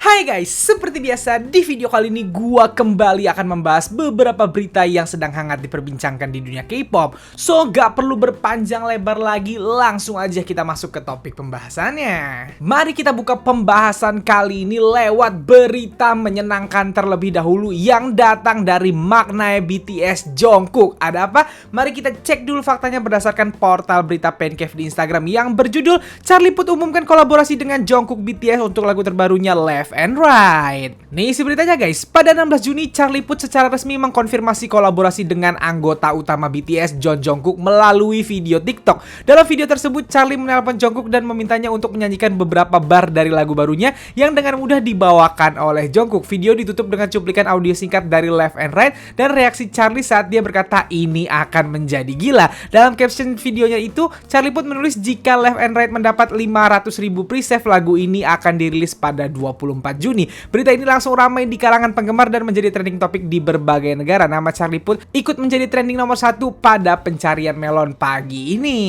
Hai guys, seperti biasa di video kali ini gua kembali akan membahas beberapa berita yang sedang hangat diperbincangkan di dunia K-pop. So, gak perlu berpanjang lebar lagi, langsung aja kita masuk ke topik pembahasannya. Mari kita buka pembahasan kali ini lewat berita menyenangkan terlebih dahulu yang datang dari maknae BTS Jungkook. Ada apa? Mari kita cek dulu faktanya berdasarkan portal berita Pancake di Instagram yang berjudul Charlie Puth umumkan kolaborasi dengan Jungkook BTS untuk lagu terbarunya Left and Right. Nih isi beritanya guys, pada 16 Juni Charlie Puth secara resmi mengkonfirmasi kolaborasi dengan anggota utama BTS Jungkook melalui video TikTok. Dalam video tersebut Charlie menelpon Jungkook dan memintanya untuk menyanyikan beberapa bar dari lagu barunya yang dengan mudah dibawakan oleh Jungkook. Video ditutup dengan cuplikan audio singkat dari Left and Right dan reaksi Charlie saat dia berkata ini akan menjadi gila. Dalam caption videonya itu Charlie Puth menulis jika Left and Right mendapat 500.000 pre-save lagu ini akan dirilis pada 24 Juni. Berita ini langsung ramai di kalangan penggemar dan menjadi trending topik di berbagai negara. Nama Charlie Puth ikut menjadi trending nomor 1 pada pencarian melon pagi ini.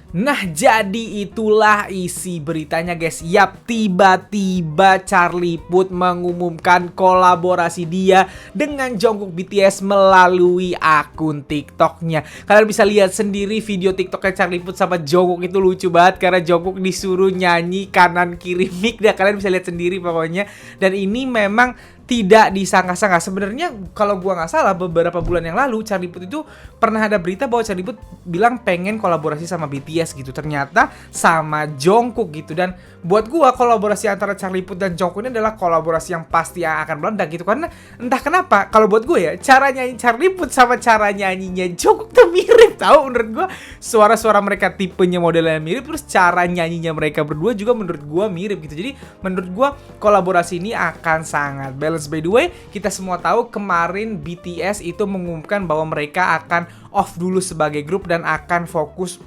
Nah, jadi itulah isi beritanya guys. Yap, tiba-tiba Charlie Puth mengumumkan kolaborasi dia dengan Jungkook BTS melalui akun TikToknya. Kalian bisa lihat sendiri video TikToknya Charlie Puth sama Jungkook itu lucu banget karena Jungkook disuruh nyanyi kanan kiri mic. Dan kalian bisa lihat sendiri pokoknya. Dan ini memang tidak disangka-sangka. Sebenarnya kalau gua nggak salah beberapa bulan yang lalu Charlie Puth itu pernah ada berita bahwa Charlie Puth bilang pengen kolaborasi sama BTS gitu. Ternyata sama Jungkook gitu. Dan buat gua kolaborasi antara Charlie Puth dan Jungkook ini adalah kolaborasi yang pasti yang akan meledak gitu. Karena entah kenapa kalau buat gue ya cara nyanyi Charlie Puth sama cara nyanyinya Jungkook tuh mirip tahu menurut gua. Suara-suara mereka tipenya modelnya mirip, terus cara nyanyinya mereka berdua juga menurut gua mirip gitu. Jadi menurut gua kolaborasi ini akan sangat balance. By the way, kita semua tahu kemarin BTS itu mengumumkan bahwa mereka akan off dulu sebagai grup dan akan fokus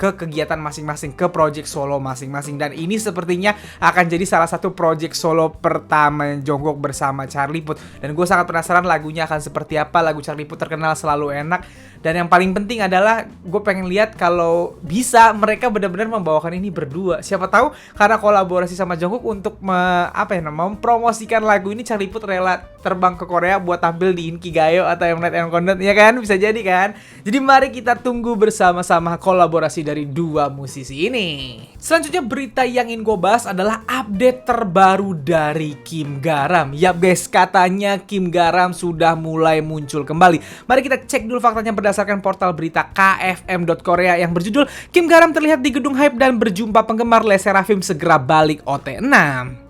ke kegiatan masing-masing, ke project solo masing-masing. Dan ini sepertinya akan jadi salah satu project solo pertama Jungkook bersama Charlie Puth. Dan gue sangat penasaran lagunya akan seperti apa. Lagu Charlie Puth terkenal selalu enak. Dan yang paling penting adalah gue pengen lihat kalau bisa mereka benar-benar membawakan ini berdua. Siapa tahu karena kolaborasi sama Jungkook untuk mempromosikan lagu ini Charlie Puth rela terbang ke Korea buat tampil di Inkigayo atau Mnet and Content, ya kan? Bisa jadi kan? Jadi mari kita tunggu bersama-sama kolaborasi dari dua musisi ini. Selanjutnya berita yang ingin gue bahas adalah update terbaru dari Kim Garam. Yap guys, katanya Kim Garam sudah mulai muncul kembali. Mari kita cek dulu faktanya berdasarkan portal berita kfm.korea yang berjudul Kim Garam terlihat di gedung Hype dan berjumpa penggemar Le Sserafim segera balik OT6.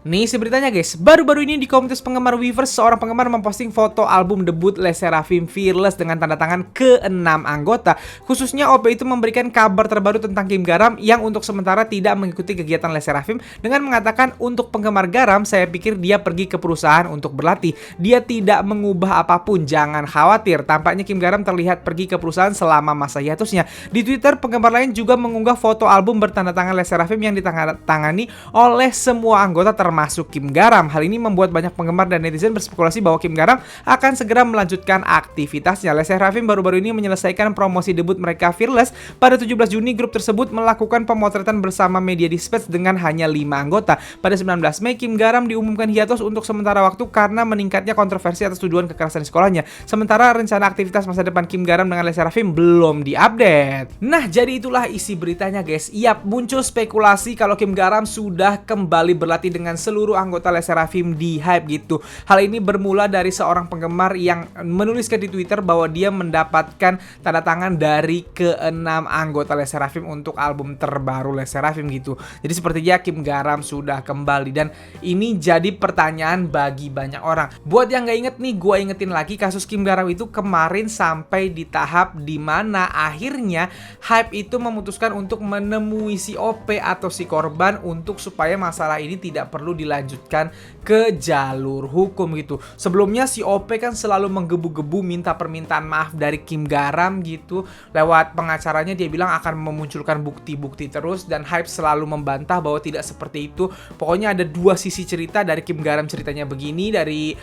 Nih isi beritanya guys, baru-baru ini di komunitas penggemar Weverse, seorang penggemar memposting foto album debut Le Sserafim Fearless dengan tanda tangan ke-6 anggota. Khususnya OP itu memberikan kabar terbaru tentang Kim Garam yang untuk sementara tidak mengikuti kegiatan Le Sserafim dengan mengatakan untuk penggemar Garam, saya pikir dia pergi ke perusahaan untuk berlatih. Dia tidak mengubah apapun, jangan khawatir. Tampaknya Kim Garam terlihat pergi ke perusahaan selama masa hiatusnya. Di Twitter, penggemar lain juga mengunggah foto album bertanda tangan Le Sserafim yang ditangani oleh semua anggota termasuk Kim Garam. Hal ini membuat banyak penggemar dan netizen berspekulasi bahwa Kim Garam akan segera melanjutkan aktivitasnya. Le Sserafim baru-baru ini menyelesaikan promosi debut mereka Fearless. Pada 17 Juni, grup tersebut melakukan pemotretan bersama media dispatch dengan hanya 5 anggota. Pada 19 Mei, Kim Garam diumumkan hiatus untuk sementara waktu karena meningkatnya kontroversi atas tuduhan kekerasan di sekolahnya. Sementara rencana aktivitas masa depan Kim Garam dengan Le Sserafim belum diupdate. Nah, jadi itulah isi beritanya guys. Yap, muncul spekulasi kalau Kim Garam sudah kembali berlatih dengan seluruh anggota Le Sserafim di Hype gitu. Hal ini bermula dari seorang penggemar yang menuliskan di Twitter bahwa dia mendapatkan tanda tangan dari ke-6 anggota Le Sserafim untuk album terbaru Le Sserafim gitu. Jadi sepertinya Kim Garam sudah kembali dan ini jadi pertanyaan bagi banyak orang. Buat yang nggak inget nih, gue ingetin lagi kasus Kim Garam itu kemarin sampai di tahap dimana akhirnya Hype itu memutuskan untuk menemui si OP atau si korban untuk supaya masalah ini tidak perlu dilanjutkan ke jalur hukum gitu. Sebelumnya si OP kan selalu menggebu-gebu minta permintaan maaf dari Kim Garam gitu. Lewat pengacaranya dia bilang akan memunculkan bukti-bukti terus dan Hype selalu membantah bahwa tidak seperti itu. Pokoknya ada dua sisi cerita, dari Kim Garam ceritanya begini, dari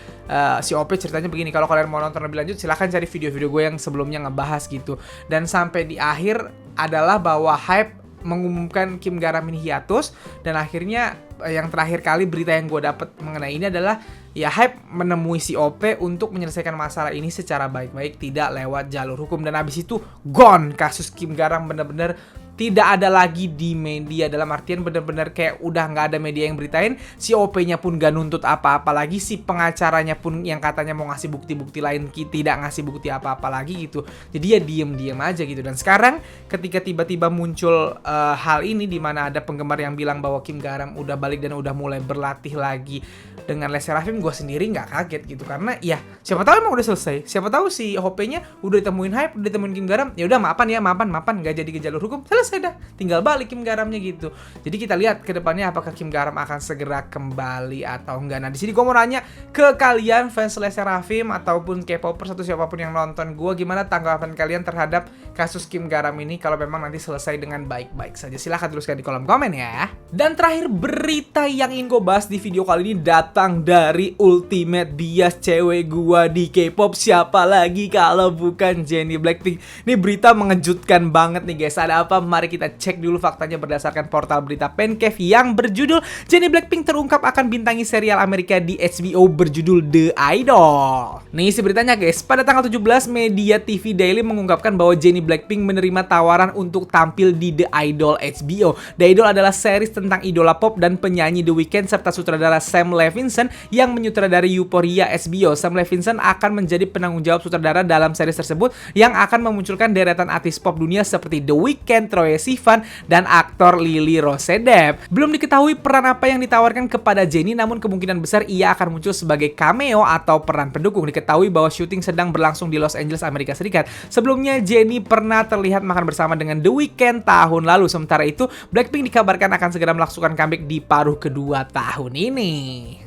si OP ceritanya begini. Kalau kalian mau nonton lebih lanjut silahkan cari video-video gue yang sebelumnya ngebahas gitu. Dan sampai di akhir adalah bahwa Hype mengumumkan Kim Garam ini hiatus dan akhirnya yang terakhir kali berita yang gue dapet mengenai ini adalah ya Hype menemui si OP untuk menyelesaikan masalah ini secara baik-baik, tidak lewat jalur hukum. Dan abis itu gone, kasus Kim Garam bener-bener tidak ada lagi di media. Dalam artian bener-bener kayak udah nggak ada media yang beritain. Si OP-nya pun gak nuntut apa-apa lagi. Si pengacaranya pun yang katanya mau ngasih bukti-bukti lain tidak ngasih bukti apa-apa lagi gitu. Jadi ya diem-diem aja gitu. Dan sekarang ketika tiba-tiba muncul hal ini, dimana ada penggemar yang bilang bahwa Kim Garam udah balik dan udah mulai berlatih lagi dengan Les Seraphim, gue sendiri nggak kaget gitu. Karena ya siapa tahu emang udah selesai. Siapa tahu si OP-nya udah ditemuin Hype, udah ditemuin Kim Garam. Ya udah maafan nggak jadi ke jalur hukum. Selesai dah, tinggal balik Kim Garamnya gitu. Jadi kita lihat ke depannya apakah Kim Garam akan segera kembali atau enggak. Nah di sini gue mau nanya ke kalian fans Les Seraphim ataupun K-popers atau siapapun yang nonton gue, gimana tanggapan kalian terhadap kasus Kim Garam ini kalau memang nanti selesai dengan baik-baik saja. Silahkan tuliskan di kolom komen ya. Dan terakhir berita yang ingin gue bahas di video kali ini datang dari ultimate bias cewek gua di K-pop. Siapa lagi kalau bukan Jennie Blackpink. Ini berita mengejutkan banget nih guys. Ada apa? Mari kita cek dulu faktanya berdasarkan portal berita Pencave yang berjudul Jennie Blackpink terungkap akan bintangi serial Amerika di HBO berjudul The Idol. Nih isi beritanya guys. Pada tanggal 17, media TV Daily mengungkapkan bahwa Jennie Blackpink menerima tawaran untuk tampil di The Idol HBO. The Idol adalah series tentang idola pop dan penyanyi The Weeknd serta sutradara Sam Levinson yang menyutradarai Euphoria HBO. Sam Levinson akan menjadi penanggung jawab sutradara dalam series tersebut yang akan memunculkan deretan artis pop dunia seperti The Weeknd, Troye Sivan, dan aktor Lily Rose Depp. Belum diketahui peran apa yang ditawarkan kepada Jennie, namun kemungkinan besar ia akan muncul sebagai cameo atau peran pendukung. Diketahui bahwa syuting sedang berlangsung di Los Angeles, Amerika Serikat. Sebelumnya Jennie pernah terlihat makan bersama dengan The Weeknd tahun lalu. Sementara itu, Blackpink dikabarkan akan segera melakukan comeback di paruh kedua tahun ini.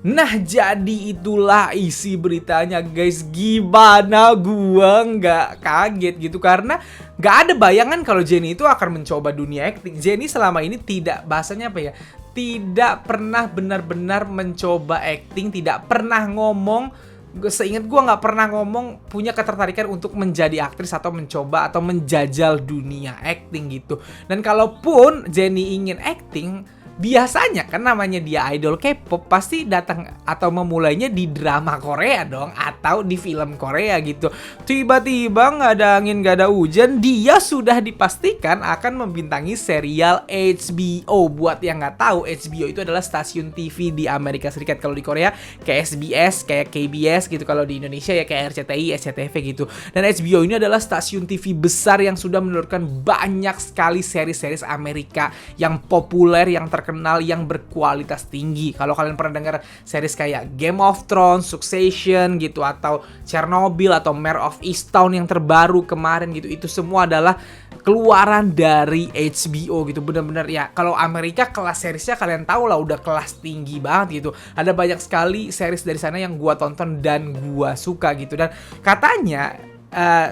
Nah, jadi itulah isi beritanya guys. Gimana gua nggak kaget gitu, karena nggak ada bayangan kalau Jennie itu akan mencoba dunia acting. Jennie selama ini tidak, bahasanya apa ya, tidak pernah benar-benar mencoba acting, tidak pernah ngomong. Seingat gue nggak pernah ngomong punya ketertarikan untuk menjadi aktris atau mencoba atau menjajal dunia acting gitu. Dan kalaupun Jennie ingin acting, biasanya kan namanya dia idol K-pop, pasti datang atau memulainya di drama Korea dong, atau di film Korea gitu. Tiba-tiba nggak ada angin nggak ada hujan, dia sudah dipastikan akan membintangi serial HBO. Buat yang nggak tahu, HBO itu adalah stasiun TV di Amerika Serikat. Kalau di Korea kayak SBS, kayak KBS gitu. Kalau di Indonesia ya kayak RCTI, SCTV gitu. Dan HBO ini adalah stasiun TV besar yang sudah menelurkan banyak sekali seri-seri Amerika yang populer, yang terkenal, yang berkualitas tinggi. Kalau kalian pernah dengar series kayak Game of Thrones, Succession gitu, atau Chernobyl atau Mare of Easttown yang terbaru kemarin gitu, itu semua adalah keluaran dari HBO gitu. Bener-bener ya, kalau Amerika kelas seriesnya kalian tahu lah, udah kelas tinggi banget gitu. Ada banyak sekali series dari sana yang gua tonton dan gua suka gitu. Dan katanya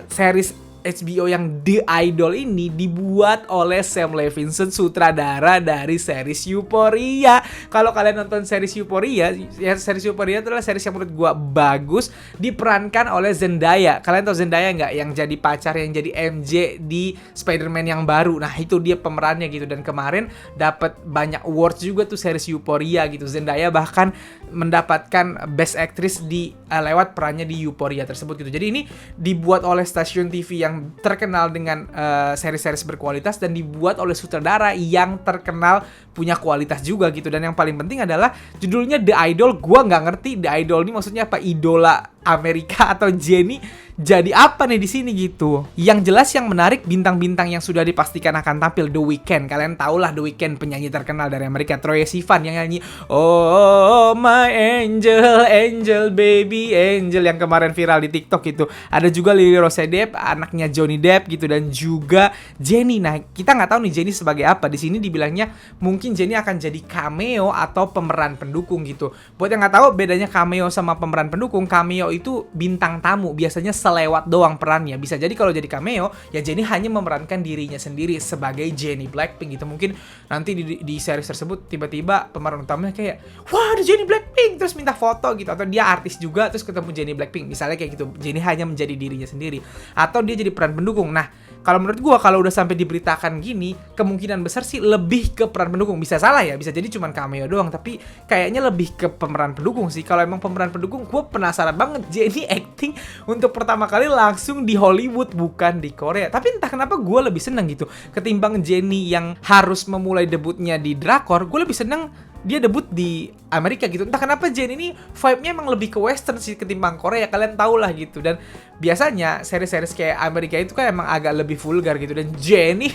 series HBO yang The Idol ini dibuat oleh Sam Levinson, sutradara dari series Euphoria. Kalau kalian nonton series Euphoria, ya series Euphoria itu adalah series yang menurut gua bagus, diperankan oleh Zendaya. Kalian tahu Zendaya nggak? Yang jadi pacar, yang jadi MJ di Spider-Man yang baru. Nah, itu dia pemerannya gitu. Dan kemarin dapat banyak awards juga tuh series Euphoria gitu. Zendaya bahkan mendapatkan Best Actress di lewat perannya di Euphoria tersebut gitu. Jadi ini dibuat oleh stasiun TV yang terkenal dengan seri-seri berkualitas dan dibuat oleh sutradara yang terkenal punya kualitas juga gitu. Dan yang paling penting adalah judulnya The Idol. Gua nggak ngerti The Idol ini maksudnya apa, idola Amerika atau Jennie jadi apa nih di sini gitu. Yang jelas yang menarik, bintang-bintang yang sudah dipastikan akan tampil. The Weeknd, kalian tahulah The Weeknd, penyanyi terkenal dari Amerika. Troye Sivan yang nyanyi Oh my angel, angel baby angel, yang kemarin viral di TikTok itu. Ada juga Lily Rose Depp, anaknya Johnny Depp gitu, dan juga Jennie. Nah, kita nggak tahu nih Jennie sebagai apa. Di sini dibilangnya mungkin Jennie akan jadi cameo atau pemeran pendukung gitu. Buat yang nggak tahu bedanya cameo sama pemeran pendukung, cameo itu bintang tamu, biasanya selewat doang perannya. Bisa jadi kalau jadi cameo, ya Jennie hanya memerankan dirinya sendiri sebagai Jennie Blackpink gitu. Mungkin nanti di series tersebut tiba-tiba pemeran utamanya kayak, wah ada Jennie Blackpink, terus minta foto gitu. Atau dia artis juga, terus ketemu Jennie Blackpink, misalnya kayak gitu. Jennie hanya menjadi dirinya sendiri. Atau dia jadi peran pendukung. Nah, kalau menurut gue kalau udah sampai diberitakan gini, kemungkinan besar sih lebih ke peran pendukung. Bisa salah ya, bisa jadi cuma cameo doang, tapi kayaknya lebih ke pemeran pendukung sih. Kalau emang pemeran pendukung, gue penasaran banget Jennie acting untuk pertama kali langsung di Hollywood, bukan di Korea. Tapi entah kenapa gue lebih seneng gitu ketimbang Jennie yang harus memulai debutnya di drakor. Gue lebih seneng dia debut di Amerika gitu. Entah kenapa Jennie ini vibe-nya emang lebih ke western sih ketimbang Korea. Kalian tau lah gitu. Dan biasanya seri-series kayak Amerika itu kan emang agak lebih vulgar gitu. Dan Jennie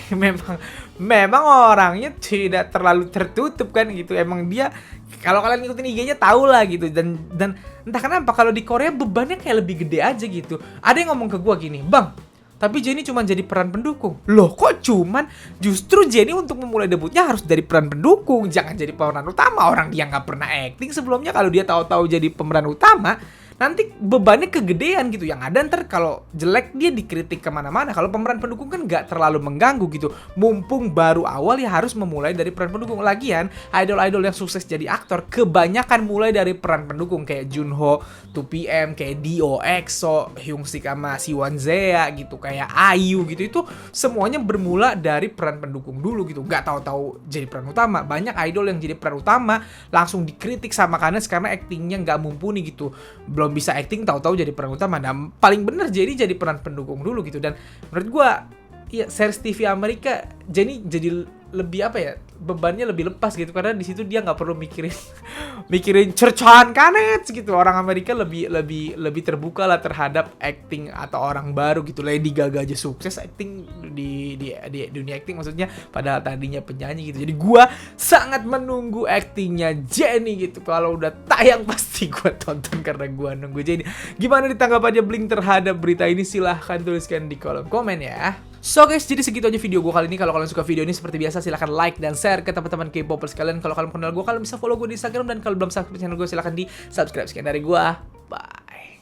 memang orangnya tidak terlalu tertutup kan gitu. Emang dia, kalau kalian ngikutin IG-nya tau lah gitu. Dan entah kenapa kalau di Korea bebannya kayak lebih gede aja gitu. Ada yang ngomong ke gua gini, "Bang, tapi Jennie cuma jadi peran pendukung." Loh, kok cuman? Justru Jennie untuk memulai debutnya harus dari peran pendukung, jangan jadi pemeran utama. Orang dia nggak pernah acting sebelumnya. Kalau dia tahu-tahu jadi pemeran utama, nanti bebannya kegedean gitu. Yang ada ntar kalau jelek dia dikritik kemana-mana. Kalau pemeran pendukung kan nggak terlalu mengganggu gitu. Mumpung baru awal ya harus memulai dari peran pendukung. Lagian idol-idol yang sukses jadi aktor kebanyakan mulai dari peran pendukung, kayak Junho, 2PM, kayak Dio, EXO, Hyungsik sama Siwon Seo gitu, kayak Ayu gitu. Itu semuanya bermula dari peran pendukung dulu gitu. Nggak tahu-tahu jadi peran utama. Banyak idol yang jadi peran utama langsung dikritik sama Kanes karena actingnya nggak mumpuni gitu. Belum bisa acting tahu-tahu jadi peran utama. Dan paling bener jadi peran pendukung dulu gitu. Dan menurut gua ya series TV Amerika Jennie jadi lebih apa ya, bebannya lebih lepas gitu, karena di situ dia nggak perlu mikirin cercahan Kanet gitu. Orang Amerika lebih terbuka lah terhadap acting atau orang baru gitu. Lady Gaga aja sukses acting di dunia acting maksudnya, padahal tadinya penyanyi gitu. Jadi gua sangat menunggu actingnya Jennie gitu. Kalau udah tayang pasti gua tonton karena gua nunggu Jennie. Gimana nih tanggapannya Blink terhadap berita ini? Silahkan tuliskan di kolom komen ya. So guys, jadi segitu aja video gue kali ini. Kalau kalian suka video ini seperti biasa silahkan like dan share ke teman-teman K-popers kalian. Kalau kalian kenal gue, kalian bisa follow gue di Instagram. Dan kalau belum subscribe channel gue silahkan di subscribe. Sekian dari gue.